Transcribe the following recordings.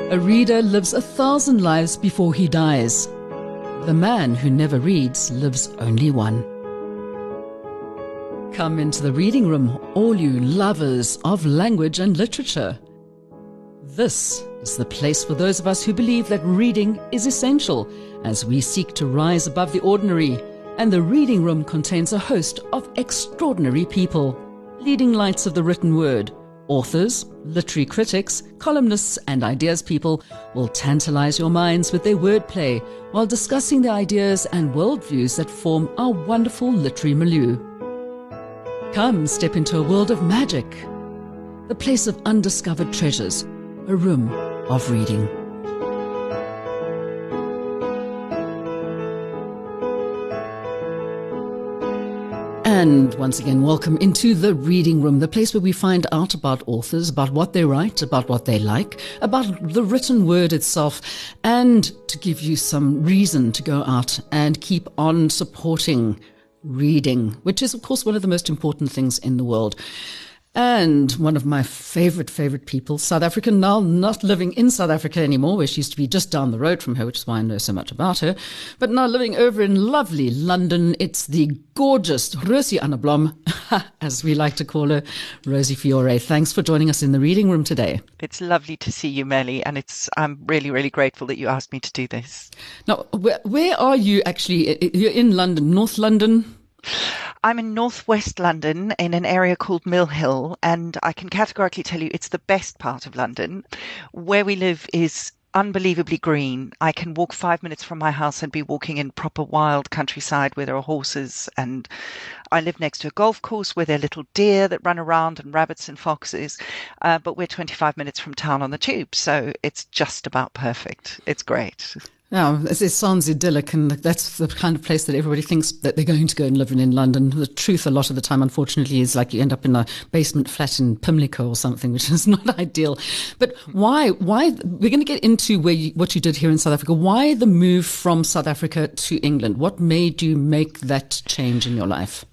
A reader lives 1,000 lives before he dies. The man who never reads lives only one. Come into the reading room, all you lovers of language and literature. This is the place for those of us who believe that reading is essential as we seek to rise above the ordinary, and the reading room contains a host of extraordinary people, leading lights of the written word. Authors, literary critics, columnists and ideas people will tantalize your minds with their wordplay while discussing the ideas and worldviews that form our wonderful literary milieu. Come step into a world of magic, the place of undiscovered treasures, a room of reading. And once again, welcome into the reading room, the place where we find out about authors, about what they write, about what they like, about the written word itself, and to give you some reason to go out and keep on supporting reading, which is, of course, one of the most important things in the world. And one of my favorite people, South African, now not living in South Africa anymore, where she used to be just down the road from her, which is why I know so much about her, but now living over in lovely London. It's the gorgeous Rosie Blom, as we like to call her, Rosie Fiore. Thanks for joining us in the reading room today. It's lovely to see you, Melly, and I'm really, really grateful that you asked me to do this. Now, where are you actually? You're in London, North London? I'm in northwest London in an area called Mill Hill, and I can categorically tell you it's the best part of London. Where we live is unbelievably green. I can walk 5 minutes from my house and be walking in proper wild countryside where there are horses, and I live next to a golf course where there are little deer that run around and rabbits and foxes, but we're 25 minutes from town on the tube, so it's just about perfect. It's great. Yeah, it sounds idyllic, and that's the kind of place that everybody thinks that they're going to go and live in London. The truth a lot of the time, unfortunately, is like you end up in a basement flat in Pimlico or something, which is not ideal. But why, we're going to get into what you did here in South Africa. Why the move from South Africa to England? What made you make that change in your life?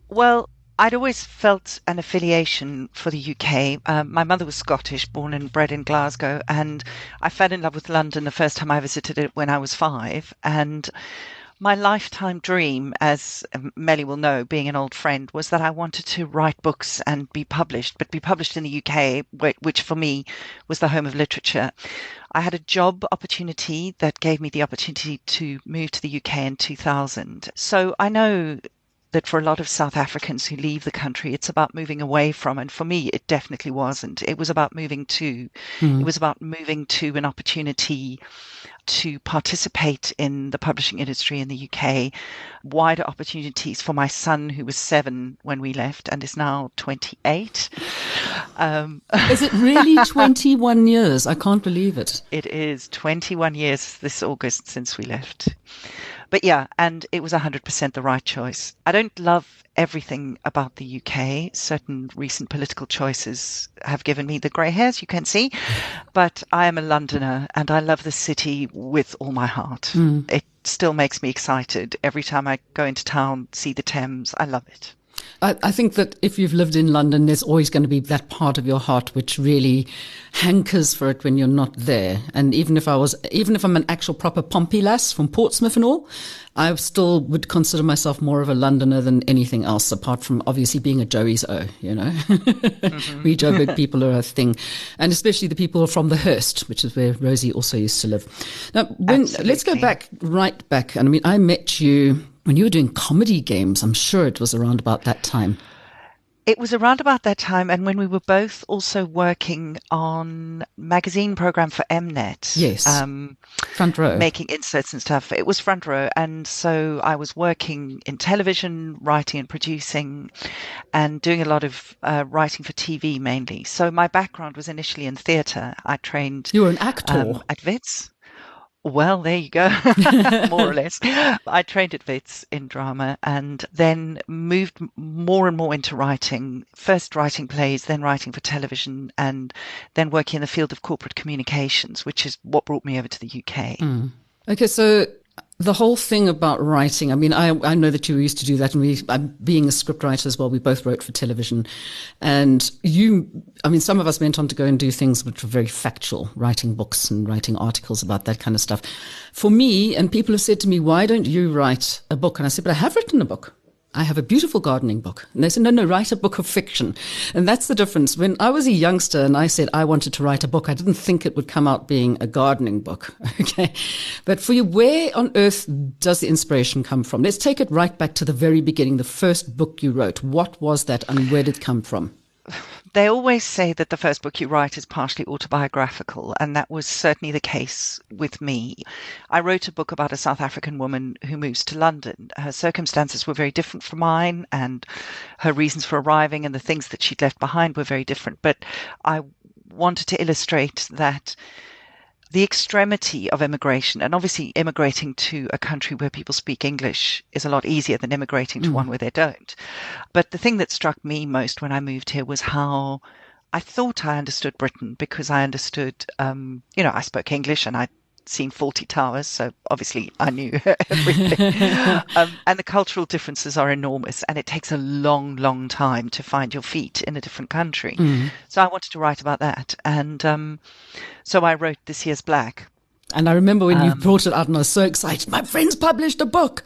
Well, I'd always felt an affiliation for the UK. My mother was Scottish, born and bred in Glasgow, and I fell in love with London the first time I visited it when I was 5. And my lifetime dream, as Melly will know, being an old friend, was that I wanted to write books and be published, but be published in the UK, which for me was the home of literature. I had a job opportunity that gave me the opportunity to move to the UK in 2000. So I know that for a lot of South Africans who leave the country, it's about moving away from, and for me, it definitely wasn't. It was about moving to. It was about moving to an opportunity to participate in the publishing industry in the UK, wider opportunities for my son, who was 7 when we left and is now 28. Is it really 21 years? I can't believe it. It is 21 years this August since we left. But yeah, and it was 100% the right choice. I don't love everything about the UK. Certain recent political choices have given me the grey hairs, you can see. But I am a Londoner and I love the city with all my heart. It still makes me excited every time I go into town, see the Thames. I love it. I think that if you've lived in London, there's always going to be that part of your heart which really hankers for it when you're not there. And even if I'm an actual proper Pompey lass from Portsmouth and all, I still would consider myself more of a Londoner than anything else, apart from obviously being a Joey's O, you know. We Joburg people are a thing. And especially the people from the Hurst, which is where Rosie also used to live. Now, let's go right back. And I mean, I met you when you were doing comedy games. I'm sure it was around about that time. It was around about that time, and when we were both also working on magazine program for Mnet. Yes, Front Row. Making inserts and stuff. It was Front Row, and so I was working in television, writing and producing, and doing a lot of writing for TV mainly. So my background was initially in theatre. I trained... You were an actor? At Wits. Well, there you go, more or less. I trained at Wits in drama and then moved more and more into writing, first writing plays, then writing for television, and then working in the field of corporate communications, which is what brought me over to the UK. Okay, so the whole thing about writing, I mean, I know that you used to do that, and being a scriptwriter as well, we both wrote for television. And some of us went on to go and do things which were very factual, writing books and writing articles about that kind of stuff. For me, and people have said to me, why don't you write a book? And I said, but I have written a book. I have a beautiful gardening book. And they said, no, write a book of fiction. And that's the difference. When I was a youngster and I said I wanted to write a book, I didn't think it would come out being a gardening book. Okay. But for you, where on earth does the inspiration come from? Let's take it right back to the very beginning, the first book you wrote. What was that and where did it come from? They always say that the first book you write is partially autobiographical, and that was certainly the case with me. I wrote a book about a South African woman who moves to London. Her circumstances were very different from mine, and her reasons for arriving and the things that she'd left behind were very different. But I wanted to illustrate that the extremity of immigration, and obviously immigrating to a country where people speak English is a lot easier than immigrating to one where they don't. But the thing that struck me most when I moved here was how I thought I understood Britain, because I understood, I spoke English and I'd seen 40 towers, so obviously I knew everything. And the cultural differences are enormous, and it takes a long, long time to find your feet in a different country. So I wanted to write about that. And so I wrote This Year's Black. And I remember when you brought it out and I was so excited. My friends published a book.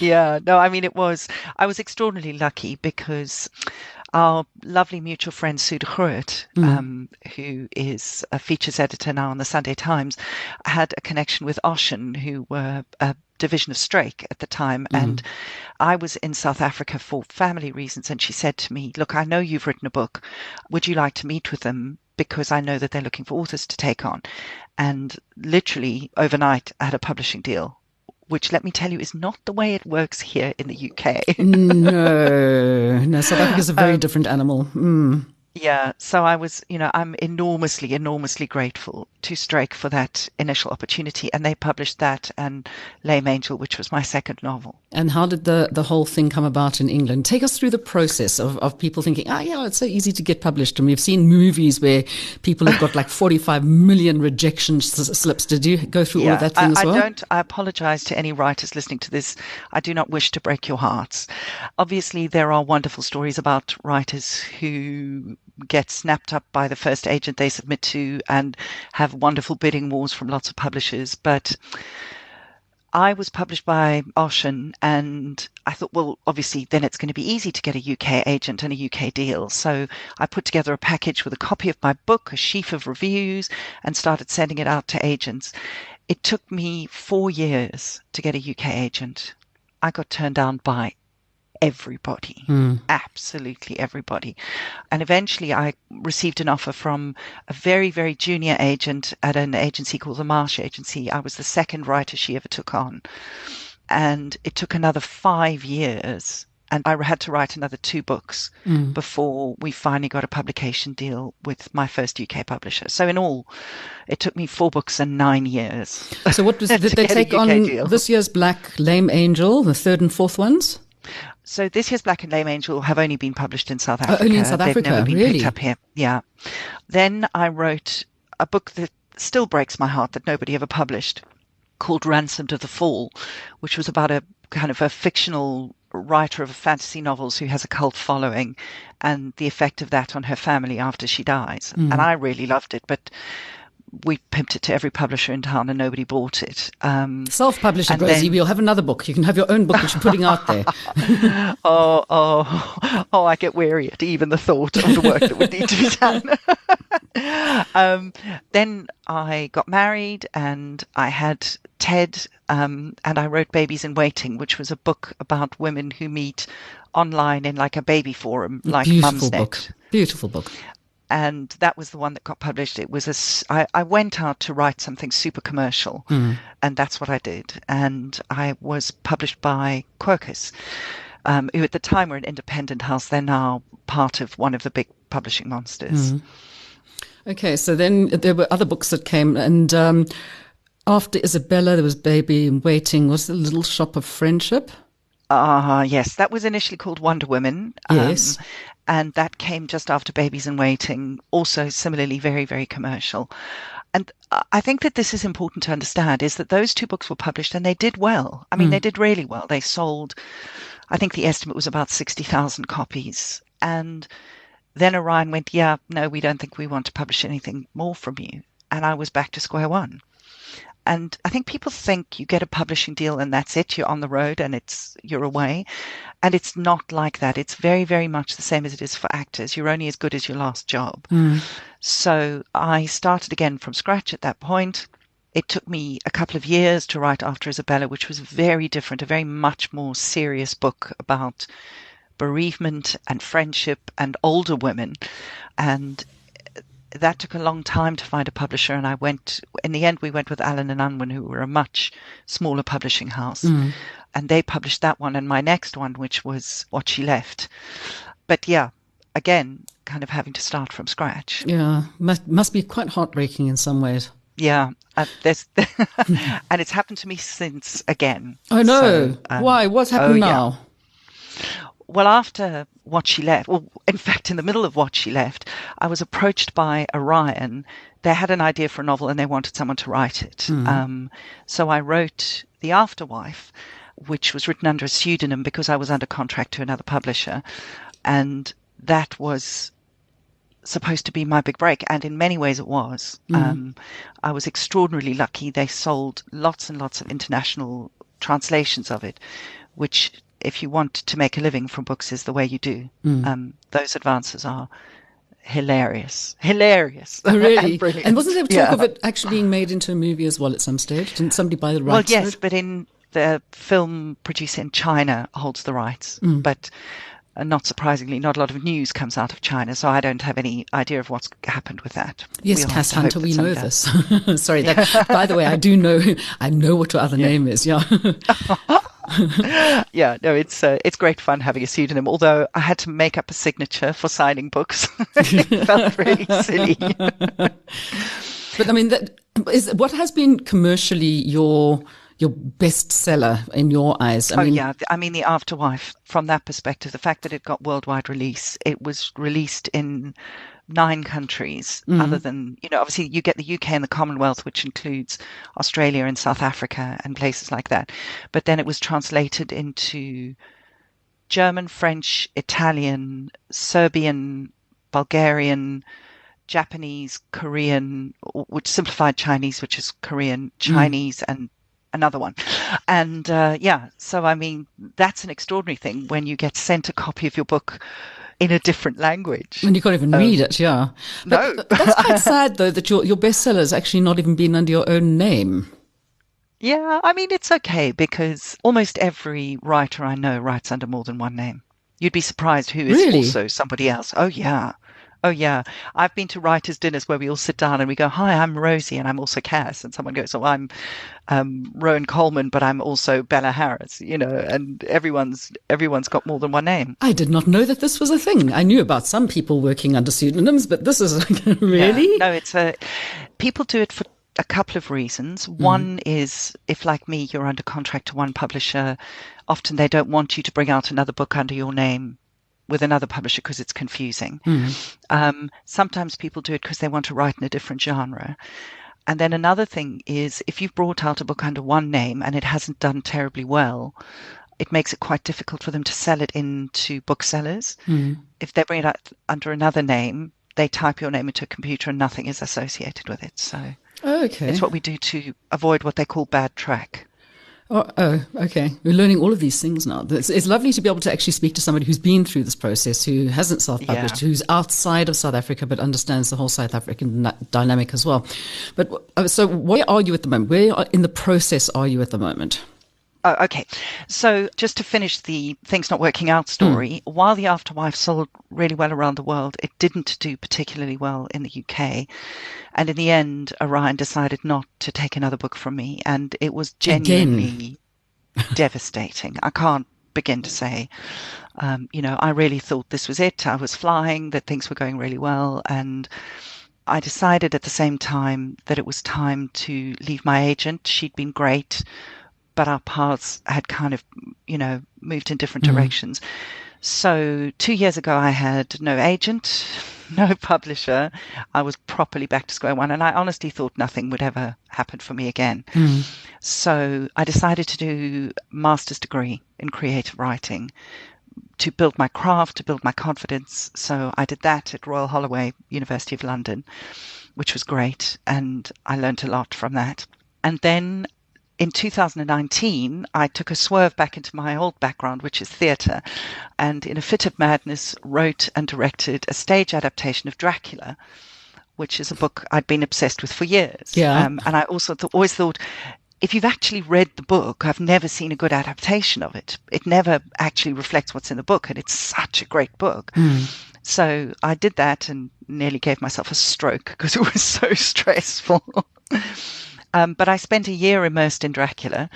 Yeah, no, I mean, I was extraordinarily lucky because our lovely mutual friend Sue de Groot, who is a features editor now on the Sunday Times, had a connection with Ocean, who were a division of Strake at the time. And I was in South Africa for family reasons. And she said to me, look, I know you've written a book. Would you like to meet with them? Because I know that they're looking for authors to take on. And literally overnight, I had a publishing deal, which, let me tell you, is not the way it works here in the UK. No, South Africa is a very different animal. Yeah, so I was, I'm enormously, enormously grateful to Strake for that initial opportunity. And they published that and Lame Angel, which was my second novel. And how did the whole thing come about in England? Take us through the process of people thinking, it's so easy to get published. And we've seen movies where people have got like 45 million rejection slips. Did you go through all of that thing as well? I apologize to any writers listening to this. I do not wish to break your hearts. Obviously, there are wonderful stories about writers who get snapped up by the first agent they submit to and have wonderful bidding wars from lots of publishers. But I was published by Ocean, and I thought, well, obviously then it's going to be easy to get a UK agent and a UK deal. So I put together a package with a copy of my book, a sheaf of reviews, and started sending it out to agents. It took me 4 years to get a UK agent. I got turned down by everybody, absolutely everybody. And eventually I received an offer from a very, very junior agent at an agency called the Marsh Agency. I was the second writer she ever took on. And it took another 5 years. And I had to write another 2 books before we finally got a publication deal with my first UK publisher. So in all, it took me 4 books and 9 years. So what did they take on deal. This Year's Black, Lame Angel, the 3rd and 4th ones? So This Year's Black and Lame Angel have only been published in South Africa. Only in South Africa, they've never been really? picked up here. Yeah. Then I wrote a book that still breaks my heart that nobody ever published, called Ransomed of the Fall, which was about a kind of a fictional writer of fantasy novels who has a cult following and the effect of that on her family after she dies. And I really loved it, but we pimped it to every publisher in town and nobody bought it. Self-publish it, Rosie. We'll have another book. You can have your own book that you're putting out there. I get weary at even the thought of the work that would need to be done. Then I got married and I had Ted, and I wrote Babies in Waiting, which was a book about women who meet online in like a baby forum, like Mumsnet. Beautiful book. And that was the one that got published. It was I went out to write something super commercial, and that's what I did. And I was published by Quercus, who at the time were an independent house. They're now part of one of the big publishing monsters. Okay, so then there were other books that came, and after Isabella, there was Baby in Waiting. Was the Little Shop of Friendship? Yes, that was initially called Wonder Women. Yes. And that came just after Babies in Waiting, also similarly very, very commercial. And I think that this is important to understand, is that those two books were published and they did well. I mean, they did really well. They sold, I think the estimate was about 60,000 copies. And then Orion went, yeah, no, we don't think we want to publish anything more from you. And I was back to square one. And I think people think you get a publishing deal and that's it. You're on the road and you're away. And it's not like that. It's very, very much the same as it is for actors. You're only as good as your last job. So I started again from scratch at that point. It took me a couple of years to write After Isabella, which was very different, a very much more serious book about bereavement and friendship and older women. And that took a long time to find a publisher, and in the end we went with Allen and Unwin, who were a much smaller publishing house, and they published that one and my next one, which was What She Left. But yeah, again, kind of having to start from scratch. Yeah, must be quite heartbreaking in some ways. Yeah, and it's happened to me since again. Oh no, why? What's happened now? Well, after What She Left, in fact, in the middle of What She Left, I was approached by Orion. They had an idea for a novel and they wanted someone to write it. So I wrote The Afterwife, which was written under a pseudonym because I was under contract to another publisher. And that was supposed to be my big break. And in many ways it was. I was extraordinarily lucky. They sold lots and lots of international translations of it, which, if you want to make a living from books, is the way you do. Those advances are hilarious. Oh, really? And brilliant. And wasn't there talk of it actually being made into a movie as well at some stage? Didn't somebody buy the rights? Well, yes, but the film producer in China holds the rights. But not surprisingly, not a lot of news comes out of China, so I don't have any idea of what's happened with that. Yes, Cass Hunter, we know this. Sorry, by the way, I know what your other name is, yeah. Yeah, no, it's great fun having a pseudonym, although I had to make up a signature for signing books. It felt really silly. But I mean, what has been commercially your bestseller in your eyes? I mean, The Afterwife, from that perspective, the fact that it got worldwide release, it was released in 9 countries other than, obviously you get the UK and the Commonwealth, which includes Australia and South Africa and places like that. But then it was translated into German, French, Italian, Serbian, Bulgarian, Japanese, Korean, which simplified Chinese, which is Korean, Chinese, and another one. And so I mean, that's an extraordinary thing when you get sent a copy of your book in a different language. And you can't even read it, yeah. But no. That's quite sad, though, that your bestseller has actually not even been under your own name. Yeah, I mean, it's okay because almost every writer I know writes under more than one name. You'd be surprised who is also somebody else. Oh, yeah. I've been to writers' dinners where we all sit down and we go, hi, I'm Rosie and I'm also Cass. And someone goes, oh, I'm Rowan Coleman, but I'm also Bella Harris, and everyone's got more than one name. I did not know that this was a thing. I knew about some people working under pseudonyms, but this is really? Yeah, no, people do it for a couple of reasons. One is, if like me, you're under contract to one publisher, often they don't want you to bring out another book under your name with another publisher because it's confusing. Sometimes people do it because they want to write in a different genre. And then another thing is, if you've brought out a book under one name and it hasn't done terribly well, it makes it quite difficult for them to sell it into booksellers. If they bring it out under another name, they type your name into a computer and nothing is associated with it. So it's what we do to avoid what they call bad track. Oh, okay. We're learning all of these things now. It's lovely to be able to actually speak to somebody who's been through this process, who hasn't self-published, who's outside of South Africa, but understands the whole South African dynamic as well. But so where are you at the moment? Where in the process are you at the moment? Oh, okay. So just to finish the things not working out story, while The Afterwife sold really well around the world, it didn't do particularly well in the UK. And in the end, Orion decided not to take another book from me. And it was genuinely devastating. I can't begin to say, I really thought this was it. I was flying, that things were going really well. And I decided at the same time that it was time to leave my agent. She'd been great, but our paths had kind of, moved in different directions. So 2 years ago, I had no agent, no publisher. I was properly back to square one, and I honestly thought nothing would ever happen for me again. So I decided to do a master's degree in creative writing to build my craft, to build my confidence. So I did that at Royal Holloway, University of London, which was great, and I learned a lot from that. And then in 2019, I took a swerve back into my old background, which is theatre, and in a fit of madness wrote and directed a stage adaptation of Dracula, which is a book I'd been obsessed with for years. Yeah. And I also always thought, if you've actually read the book, I've never seen a good adaptation of it. It never actually reflects what's in the book, and it's such a great book. So I did that and nearly gave myself a stroke because it was so stressful. But I spent a year immersed in Dracula.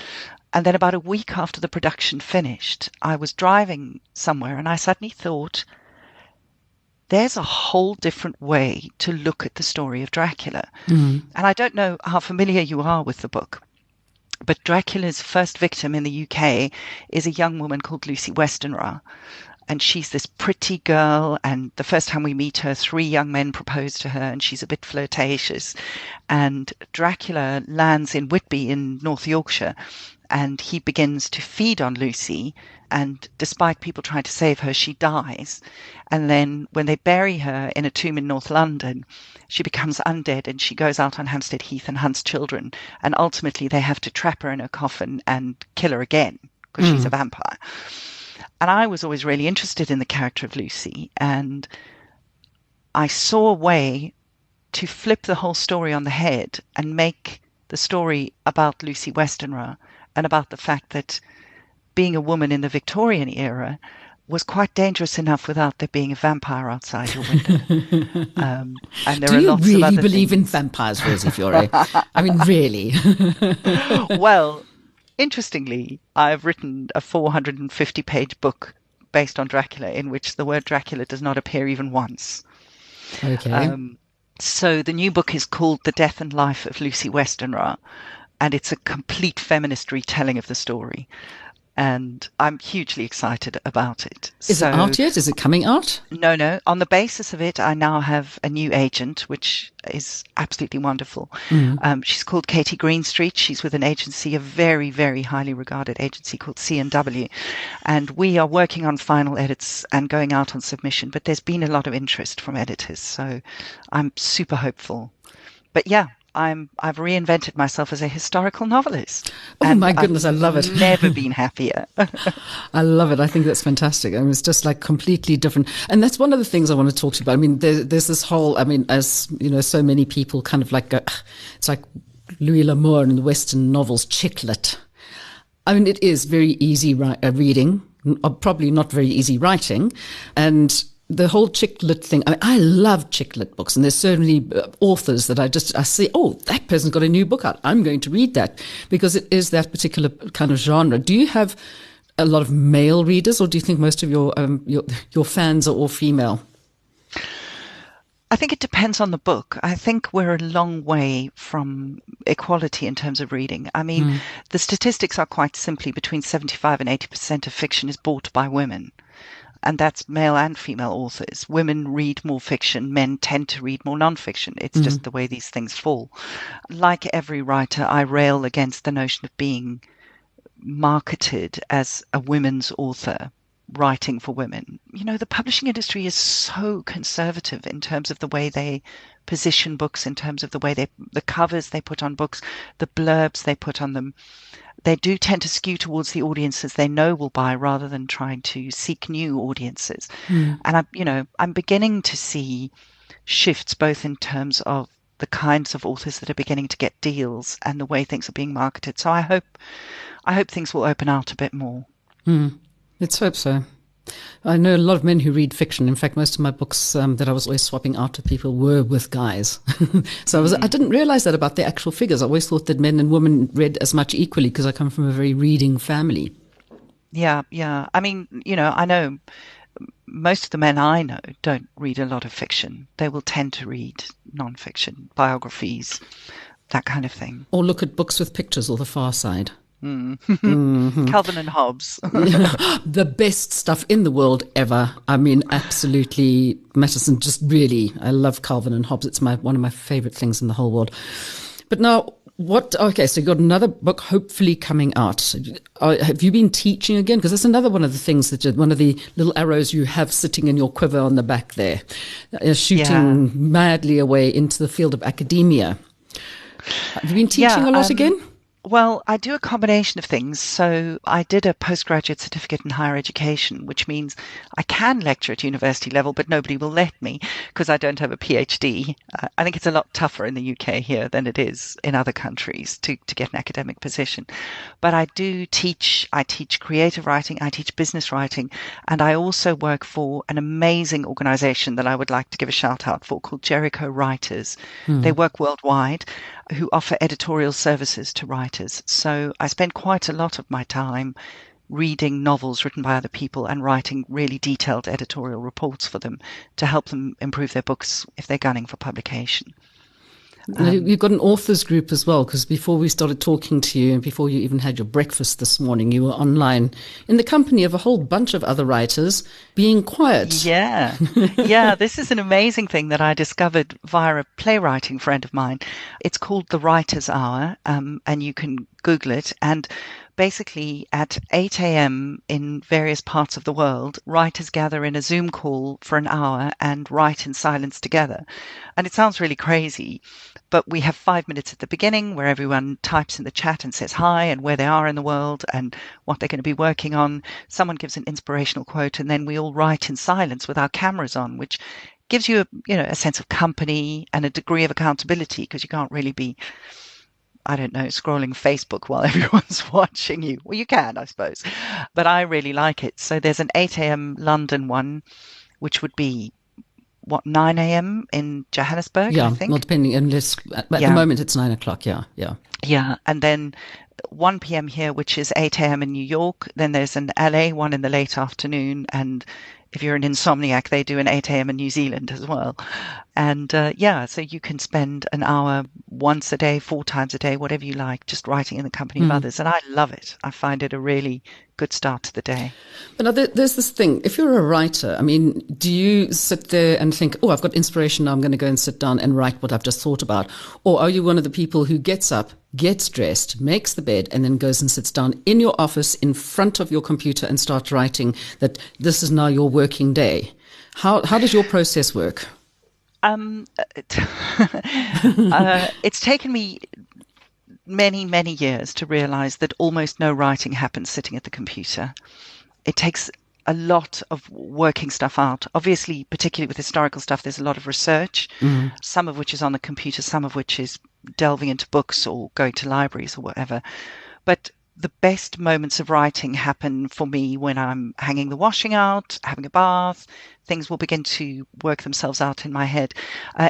And then about a week after the production finished, I was driving somewhere and I suddenly thought, there's a whole different way to look at the story of Dracula. And I don't know how familiar you are with the book, but Dracula's first victim in the UK is a young woman called Lucy Westenra. And she's this pretty girl, and the first time we meet her, 3 young men propose to her, and she's a bit flirtatious. And Dracula lands in Whitby in North Yorkshire, and he begins to feed on Lucy, and despite people trying to save her, she dies. And then when they bury her in a tomb in North London, she becomes undead, and she goes out on Hampstead Heath and hunts children, and ultimately they have to trap her in a coffin and kill her again, because she's a vampire. And I was always really interested in the character of Lucy, and I saw a way to flip the whole story on the head and make the story about Lucy Westenra and about the fact that being a woman in the Victorian era was quite dangerous enough without there being a vampire outside your window. And there Do are you lots really of other believe in things. vampires, Rosie Fiore? I mean, really? Well, interestingly, I've written a 450-page book based on Dracula in which the word Dracula does not appear even once. Okay. So the new book is called The Death and Life of Lucy Westenra, and it's a complete feminist retelling of the story. And I'm hugely excited about it. Is it out yet? Is it coming out? No. On the basis of it, I now have a new agent, which is absolutely wonderful. She's called Katie Greenstreet. She's with an agency, a very, very highly regarded agency called C&W. And we are working on final edits and going out on submission. But there's been a lot of interest from editors. So I'm super hopeful. But yeah. I've reinvented myself as a historical novelist. Oh my goodness, I've I love it. Never been happier. I love it. I think that's fantastic. I mean, it's just like completely different. And that's one of the things I want to talk to you about. I mean, there's this whole, I mean, as you know, so many people kind of like, it's like Louis L'Amour in the Western novels, chick lit. I mean, it is very easy reading, probably not very easy writing. And the whole chick lit thing, I mean, I love chick lit books, and there's certainly authors that I see, oh, that person's got a new book out. I'm going to read that because it is that particular kind of genre. Do you have a lot of male readers, or do you think most of your fans are all female? I think it depends on the book. I think we're a long way from equality in terms of reading. I mean, the statistics are quite simply between 75 and 80% of fiction is bought by women. And that's male and female authors. Women read more fiction. Men tend to read more nonfiction. It's just the way these things fall. Like every writer, I rail against the notion of being marketed as a women's author, writing for women. You know, the publishing industry is so conservative in terms of the way they position books, in terms of the way the covers they put on books, the blurbs they put on them. They do tend to skew towards the audiences they know will buy rather than trying to seek new audiences. And I'm beginning to see shifts both in terms of the kinds of authors that are beginning to get deals and the way things are being marketed. So I hope things will open out a bit more. Let's hope so. I know a lot of men who read fiction. In fact, most of my books that I was always swapping out with people were with guys. So I didn't realize that about the actual figures. I always thought that men and women read as much equally because I come from a very reading family. Yeah. I mean, I know most of the men I know don't read a lot of fiction. They will tend to read nonfiction, biographies, that kind of thing. Or look at books with pictures or The Far Side. Calvin and Hobbes. The best stuff in the world ever. I mean, absolutely, Matteson, just really, I love Calvin and Hobbes. It's one of my favorite things in the whole world. But now, okay, so you got another book hopefully coming out. Have you been teaching again? Because that's another one of the things one of the little arrows you have sitting in your quiver on the back there, shooting madly away into the field of academia. Have you been teaching a lot again? Well, I do a combination of things. So I did a postgraduate certificate in higher education, which means I can lecture at university level, but nobody will let me because I don't have a PhD. I think it's a lot tougher in the UK here than it is in other countries to get an academic position. But I do teach. I teach creative writing. I teach business writing. And I also work for an amazing organization that I would like to give a shout out for called Jericho Writers. They work worldwide, who offer editorial services to writers. So I spend quite a lot of my time reading novels written by other people and writing really detailed editorial reports for them to help them improve their books if they're gunning for publication. You've got an authors group as well, because before we started talking to you and before you even had your breakfast this morning, you were online in the company of a whole bunch of other writers being quiet. Yeah. This is an amazing thing that I discovered via a playwriting friend of mine. It's called The Writer's Hour, and you can Google it. And basically at 8 a.m. in various parts of the world, writers gather in a Zoom call for an hour and write in silence together. And it sounds really crazy, but we have 5 minutes at the beginning where everyone types in the chat and says hi and where they are in the world and what they're going to be working on. Someone gives an inspirational quote, and then we all write in silence with our cameras on, which gives you a sense of company and a degree of accountability, because you can't really be, I don't know, scrolling Facebook while everyone's watching you. Well, you can, I suppose. But I really like it. So there's an 8 a.m. London one, which would be, 9 a.m. in Johannesburg, I think? Well, depending, unless at the moment it's 9 o'clock, yeah. Yeah, and then 1 p.m. here, which is 8 a.m. in New York. Then there's an LA one in the late afternoon, and if you're an insomniac, they do an 8 a.m. in New Zealand as well. And so you can spend an hour once a day, 4 times a day, whatever you like, just writing in the company of others. And I love it. I find it a really good start to the day. But now there's this thing. If you're a writer, I mean, do you sit there and think, oh, I've got inspiration now, I'm going to go and sit down and write what I've just thought about? Or are you one of the people who gets up, gets dressed, makes the bed, and then goes and sits down in your office in front of your computer and starts writing that this is now your working day? How does your process work? It's taken me many, many years to realize that almost no writing happens sitting at the computer. It takes a lot of working stuff out. Obviously, particularly with historical stuff, there's a lot of research, some of which is on the computer, some of which is delving into books or going to libraries or whatever. But the best moments of writing happen for me when I'm hanging the washing out, having a bath. Things will begin to work themselves out in my head.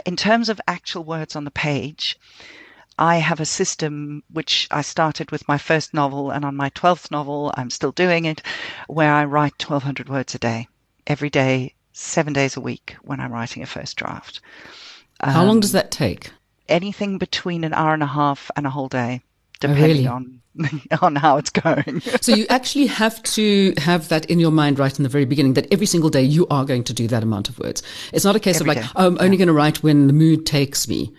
In terms of actual words on the page, I have a system which I started with my first novel, and on my 12th novel, I'm still doing it, where I write 1,200 words a day, every day, 7 days a week when I'm writing a first draft. How long does that take? Anything between an hour and a half and a whole day, depending on how it's going. So you actually have to have that in your mind right in the very beginning, that every single day you are going to do that amount of words. It's not a case of like, I'm only going to write when the mood takes me.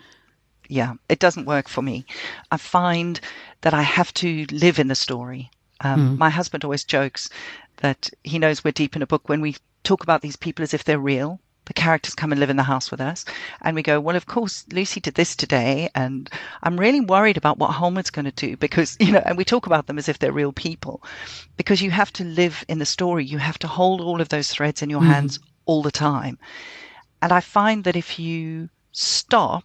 Yeah, it doesn't work for me. I find that I have to live in the story. My husband always jokes that he knows we're deep in a book when we talk about these people as if they're real. The characters come and live in the house with us. And we go, well, of course, Lucy did this today. And I'm really worried about what Homewood's going to do because, and we talk about them as if they're real people. Because you have to live in the story. You have to hold all of those threads in your hands all the time. And I find that if you stop,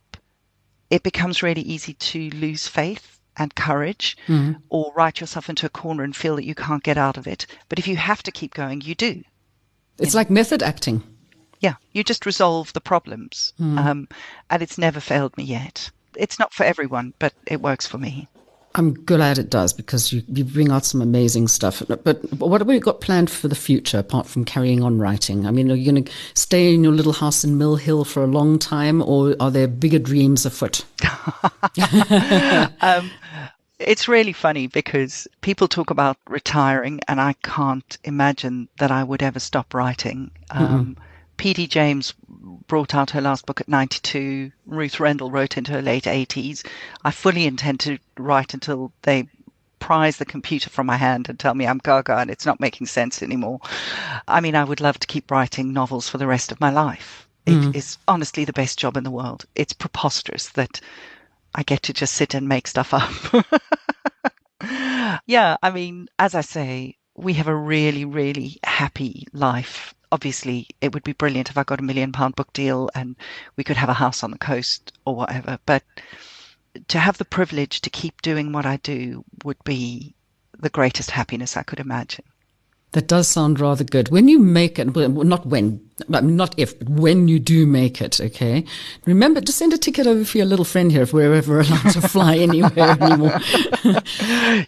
it becomes really easy to lose faith and courage or write yourself into a corner and feel that you can't get out of it. But if you have to keep going, you do. It's like method acting. Yeah, you just resolve the problems. And it's never failed me yet. It's not for everyone, but it works for me. I'm glad it does, because you bring out some amazing stuff. But what have we got planned for the future apart from carrying on writing? I mean, are you going to stay in your little house in Mill Hill for a long time, or are there bigger dreams afoot? It's really funny because people talk about retiring, and I can't imagine that I would ever stop writing. P.D. James brought out her last book at 92. Ruth Rendell wrote into her late 80s. I fully intend to write until they prise the computer from my hand and tell me I'm gaga and it's not making sense anymore. I mean, I would love to keep writing novels for the rest of my life. It is honestly the best job in the world. It's preposterous that I get to just sit and make stuff up. Yeah, I mean, as I say, we have a really, really happy life. Obviously, it would be brilliant if I got £1 million book deal and we could have a house on the coast or whatever. But to have the privilege to keep doing what I do would be the greatest happiness I could imagine. That does sound rather good. When you make it, well, not when, I mean, not if, but when you do make it, okay? Remember to send a ticket over for your little friend here if we're ever allowed to fly anywhere anymore.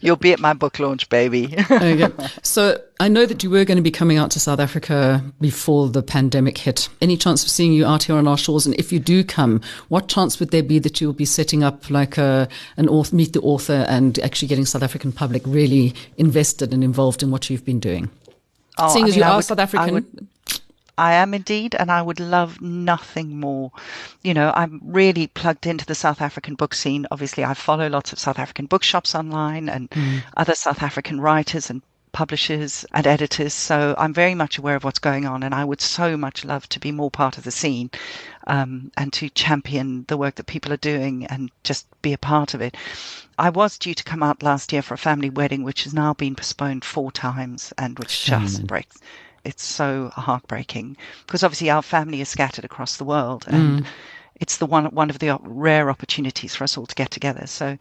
You'll be at my book launch, baby. Okay. So I know that you were going to be coming out to South Africa before the pandemic hit. Any chance of seeing you out here on our shores? And if you do come, what chance would there be that you'll be setting up like an author, meet the author and actually getting South African public really invested and involved in what you've been doing? Seeing as you are South African. I am indeed, and I would love nothing more. You know, I'm really plugged into the South African book scene. Obviously, I follow lots of South African bookshops online and other South African writers and publishers and editors. So I'm very much aware of what's going on, and I would so much love to be more part of the scene and to champion the work that people are doing and just be a part of it. I was due to come out last year for a family wedding, which has now been postponed 4 times and which just breaks. It's so heartbreaking because obviously our family is scattered across the world and it's the one of the rare opportunities for us all to get together. So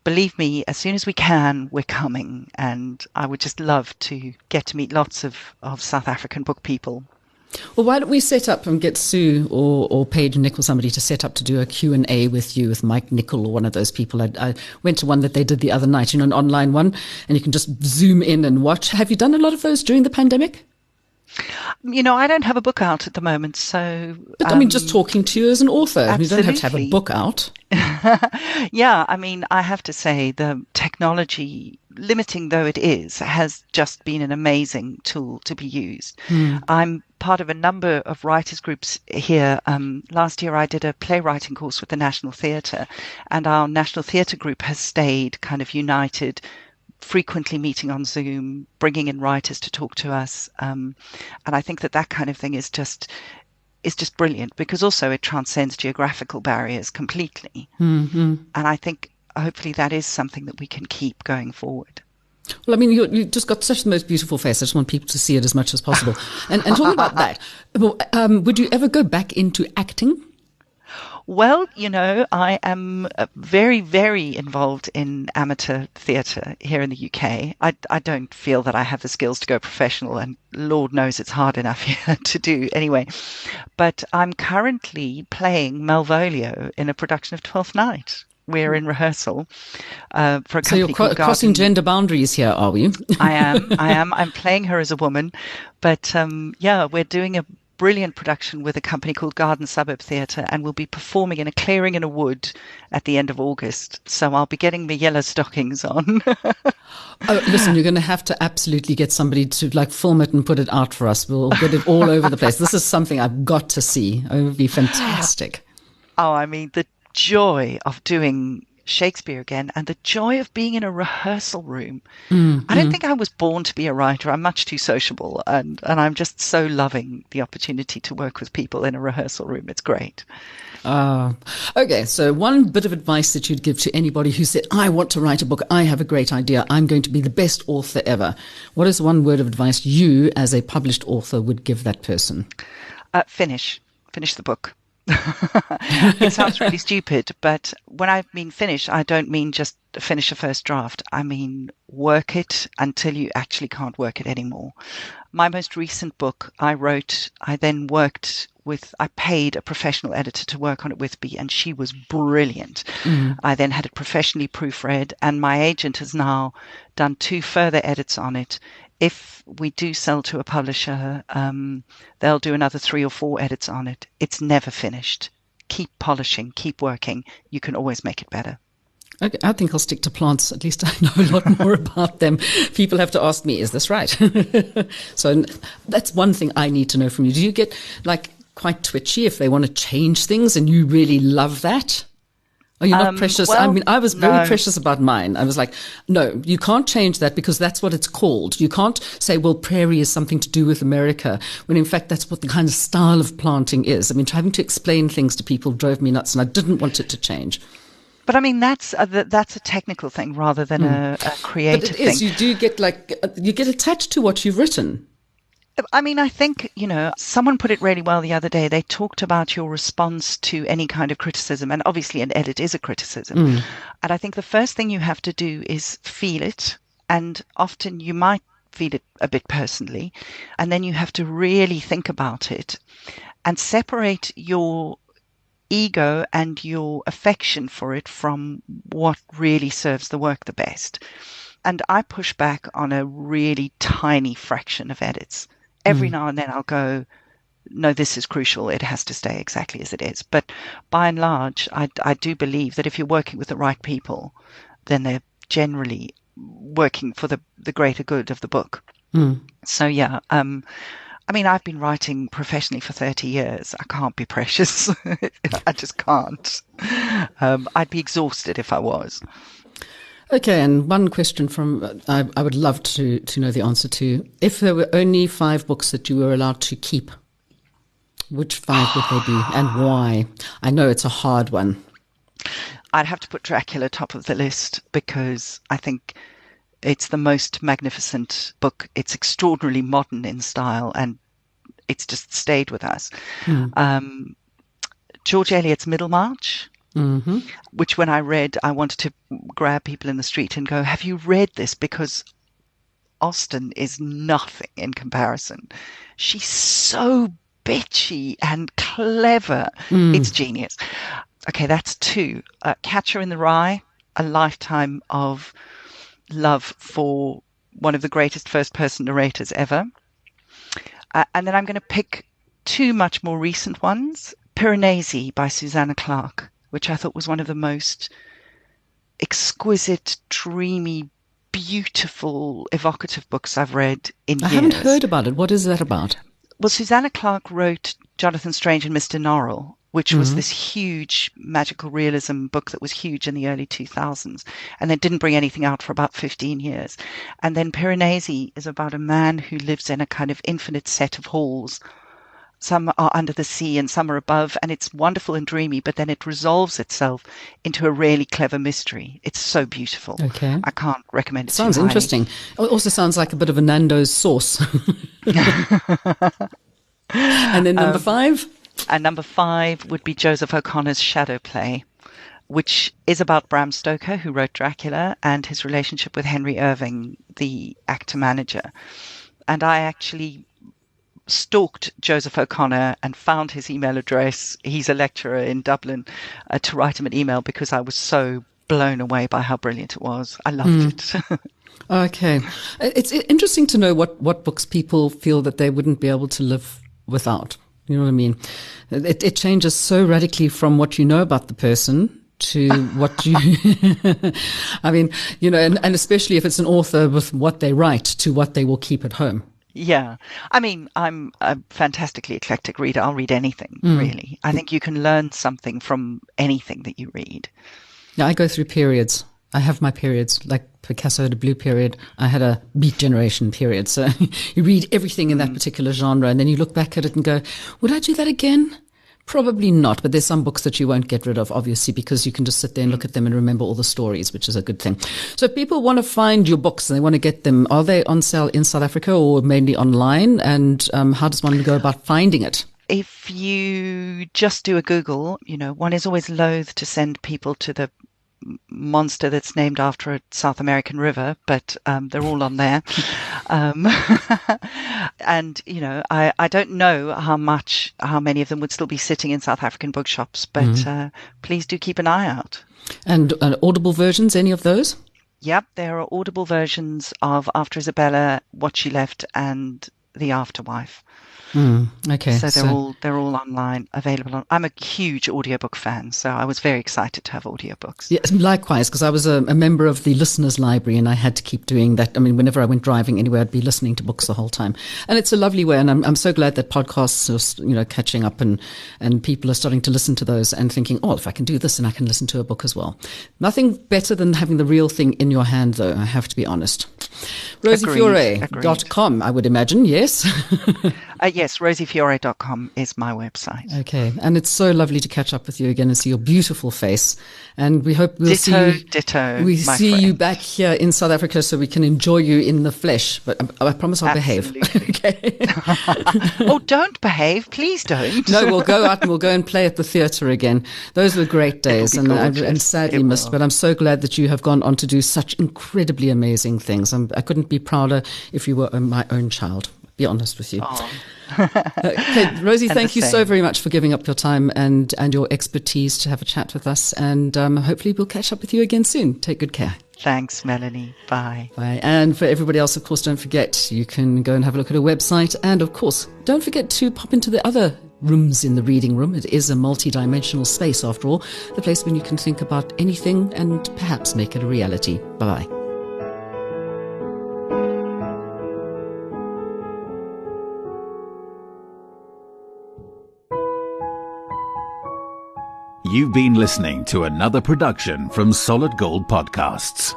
believe me, as soon as we can, we're coming, and I would just love to get to meet lots of South African book people. Well, why don't we set up and get Sue or Paige Nick or somebody to set up to do a Q&A with you, with Mike Nichol or one of those people. I went to one that they did the other night, an online one, and you can just zoom in and watch. Have you done a lot of those during the pandemic? You know, I don't have a book out at the moment, so... But I mean, just talking to you as an author. Absolutely. You don't have to have a book out. Yeah, I mean, I have to say the technology, limiting though it is, has just been an amazing tool to be used. I'm part of a number of writers groups here. Last year I did a playwriting course with the National Theatre, and our National Theatre group has stayed kind of united, frequently meeting on Zoom, bringing in writers to talk to us. And I think that kind of thing is just brilliant because also it transcends geographical barriers completely. And I think hopefully that is something that we can keep going forward. Well, I mean, you just got such the most beautiful face. I just want people to see it as much as possible. And talking about that, would you ever go back into acting? Well, you know, I am very, very involved in amateur theatre here in the UK. I don't feel that I have the skills to go professional, and Lord knows it's hard enough here to do anyway. But I'm currently playing Malvolio in a production of Twelfth Night. We're in rehearsal for a company So you're crossing gender boundaries here, are we? I am. I'm playing her as a woman. But yeah, we're doing a brilliant production with a company called Garden Suburb Theatre, and we'll be performing in a clearing in a wood at the end of August. So I'll be getting my yellow stockings on. Oh, listen, you're going to have to absolutely get somebody to like film it and put it out for us. We'll get it all over the place. This is something I've got to see. It would be fantastic. Oh, I mean, the joy of doing Shakespeare again and the joy of being in a rehearsal room. I don't think I was born to be a writer. I'm much too sociable, and I'm just so loving the opportunity to work with people in a rehearsal room. It's great. Okay, so one bit of advice that you'd give to anybody who said, I want to write a book, I have a great idea, I'm going to be the best author ever. What is one word of advice you as a published author would give that person? Finish the book. It sounds really stupid, but when I mean finish, I don't mean just finish a first draft. I mean work it until you actually can't work it anymore. My most recent book I paid a professional editor to work on it with me, and she was brilliant. I then had it professionally proofread, and my agent has now done 2 further edits on it. If we do sell to a publisher, they'll do another 3 or 4 edits on it. It's never finished. Keep polishing, keep working. You can always make it better. Okay, I think I'll stick to plants. At least I know a lot more about them. People have to ask me, is this right? So that's one thing I need to know from you. Do you get like quite twitchy if they want to change things and you really love that? Are you not precious? Well, I mean, I was very no. precious about mine. I was like, no, you can't change that because that's what it's called. You can't say, well, prairie is something to do with America, when in fact that's what the kind of style of planting is. I mean, having to explain things to people drove me nuts, and I didn't want it to change. But I mean, that's a technical thing rather than a creative But it is. thing. You do get you get attached to what you've written. I mean, I think, someone put it really well the other day. They talked about your response to any kind of criticism. And obviously an edit is a criticism. And I think the first thing you have to do is feel it. And often you might feel it a bit personally. And then you have to really think about it and separate your ego and your affection for it from what really serves the work the best. And I push back on a really tiny fraction of edits. Every now and then I'll go, no, this is crucial. It has to stay exactly as it is. But by and large, I do believe that if you're working with the right people, then they're generally working for the greater good of the book. So, yeah, I mean, I've been writing professionally for 30 years. I can't be precious. I just can't. I'd be exhausted if I was. Okay, and one question from I would love to know the answer to. If there were only 5 books that you were allowed to keep, which 5 would they be and why? I know it's a hard one. I'd have to put Dracula top of the list because I think it's the most magnificent book. It's extraordinarily modern in style and it's just stayed with us. George Eliot's Middlemarch. Which when I read, I wanted to grab people in the street and go, have you read this? Because Austen is nothing in comparison. She's so bitchy and clever. It's genius. Okay, that's 2. Catcher in the Rye, a lifetime of love for one of the greatest first-person narrators ever. And then I'm going to pick 2 much more recent ones. Piranesi by Susanna Clarke, which I thought was one of the most exquisite, dreamy, beautiful, evocative books I've read in years. I haven't heard about it. What is that about? Well, Susanna Clarke wrote Jonathan Strange and Mr. Norrell, which was this huge magical realism book that was huge in the early 2000s, and then didn't bring anything out for about 15 years. And then Piranesi is about a man who lives in a kind of infinite set of halls. Some are under the sea and some are above, and it's wonderful and dreamy, but then it resolves itself into a really clever mystery. It's so beautiful. Okay. I can't recommend it. Sounds interesting. It also sounds like a bit of a Nando's sauce. And then number 5? And number 5 would be Joseph O'Connor's Shadow Play, which is about Bram Stoker, who wrote Dracula, and his relationship with Henry Irving, the actor-manager. And I actually stalked Joseph O'Connor and found his email address. He's a lecturer in Dublin, to write him an email because I was so blown away by how brilliant it was. I loved it. Okay. It's interesting to know what books people feel that they wouldn't be able to live without. You know what I mean? It changes so radically from what you know about the person to what you, I mean, and especially if it's an author with what they write to what they will keep at home. Yeah. I mean, I'm a fantastically eclectic reader. I'll read anything, really. I think you can learn something from anything that you read. Yeah, I go through periods. I have my periods, like Picasso had a blue period. I had a Beat Generation period. So you read everything in that particular genre and then you look back at it and go, would I do that again? Probably not, but there's some books that you won't get rid of, obviously, because you can just sit there and look at them and remember all the stories, which is a good thing. So if people want to find your books and they want to get them, are they on sale in South Africa or mainly online? And how does one go about finding it? If you just do a Google, one is always loath to send people to the monster that's named after a South American river, but they're all on there. And, I don't know how many of them would still be sitting in South African bookshops, but please do keep an eye out. And Audible versions, any of those? Yep, there are Audible versions of After Isabella, What She Left, and The Afterwife. Okay. So they're all online, available. I'm a huge audiobook fan, so I was very excited to have audiobooks. Yes, likewise, because I was a member of the listeners' library, and I had to keep doing that. I mean, whenever I went driving anywhere, I'd be listening to books the whole time, and it's a lovely way. And I'm so glad that podcasts are catching up, and people are starting to listen to those and thinking, oh, if I can do this, then I can listen to a book as well. Nothing better than having the real thing in your hand, though. I have to be honest. RosieFiore.com, I would imagine. Yes. Yes, rosiefiore.com is my website. Okay, and it's so lovely to catch up with you again and see your beautiful face. And we hope we'll see you. Ditto. We see you back here in South Africa so we can enjoy you in the flesh. But I promise I'll behave. Okay. Oh, don't behave, please don't. No, we'll go out and we'll go and play at the theatre again. Those were great days, and sadly missed. But I'm so glad that you have gone on to do such incredibly amazing things. I couldn't be prouder if you were my own child. Be honest with you. Oh. Okay, Rosie, thank you so very much for giving up your time and your expertise to have a chat with us. And hopefully we'll catch up with you again soon. Take good care. Thanks, Melanie. Bye. Bye. And for everybody else, of course, don't forget, you can go and have a look at her website. And of course, don't forget to pop into the other rooms in the reading room. It is a multi-dimensional space, after all, the place when you can think about anything and perhaps make it a reality. Bye-bye. You've been listening to another production from Solid Gold Podcasts.